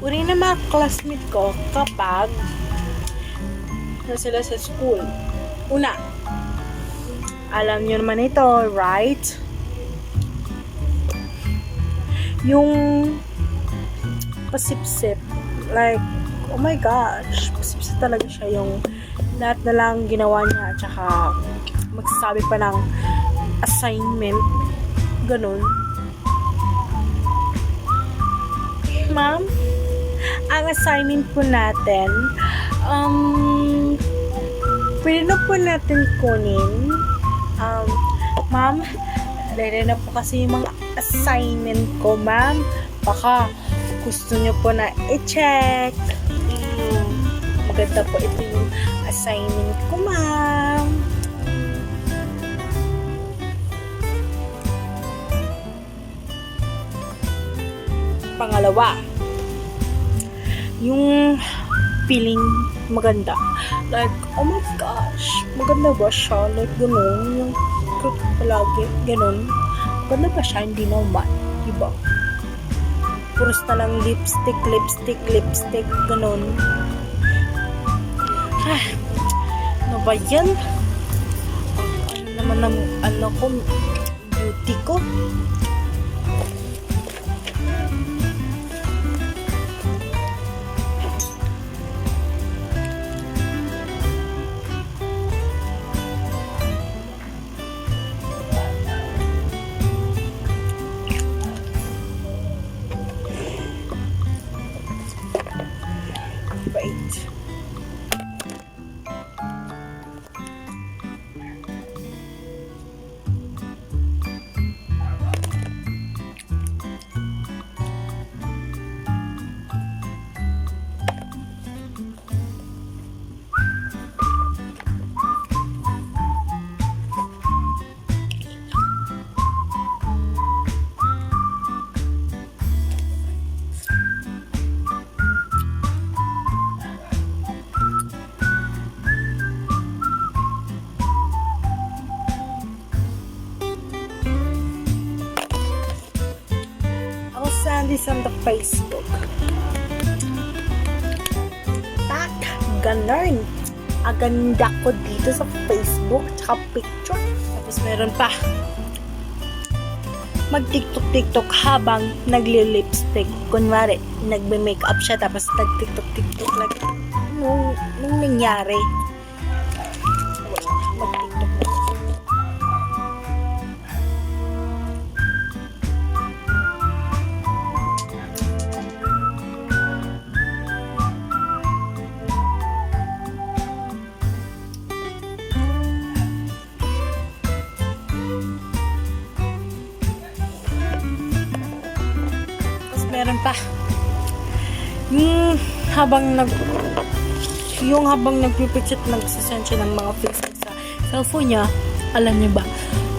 uri ng mga classmate ko kapag na sila sa school. Una, alam nyo naman ito, right? Yung pasipsip, like, oh my gosh, pasipsip talaga siya, yung lahat na lang ginawa niya at saka magsasabi pa ng assignment, ganun. Ma'am, ang assignment po natin, pwede na po natin kunin. Ma'am, ready na po kasi yung mga assignment ko, ma'am. Baka gusto nyo po na i-check. Maganda po ito yung assignment ko, ma'am. Pangalawa, yung feeling maganda. Like, oh my gosh, maganda ba siya? Like, gano'n. Yung cute palagi, gano'n. Maganda ba siya? Hindi naman. Diba? Puros na lang lipstick, lipstick, lipstick, gano'n. Ano ba yan? Ano naman ang ano ko, beauty ko? Wait. This on the Facebook. Tak, ganun. Aganda ko dito sa Facebook, tsaka picture. Tapos meron pa. Mag-tiktok-tiktok habang nagli-lipstick. Kunwari, nagbe-makeup siya, tapos nag-tiktok-tiktok. Like, nung nangyari. Mag-tiktok na. Meron pa yung habang nagpipicture at nagsasend siya ng mga Facebook sa cellphone niya, alam niyo ba,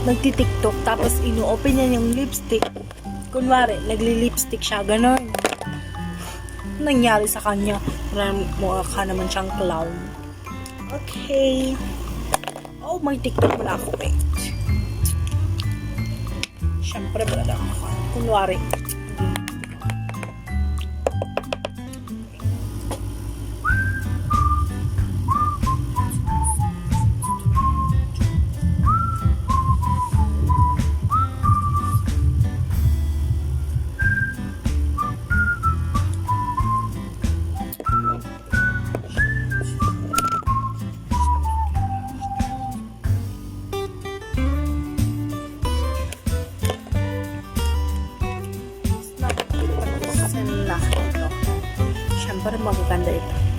nagti-tiktok tapos ino-open niya yung lipstick, kunwari nagli-lipstick siya, gano'n. Nangyari sa kanya, mukha naman siyang clown. Okay, oh, may TikTok muna ako, wait. Siyempre wala lang ako, kunwari syempre magaganda ito.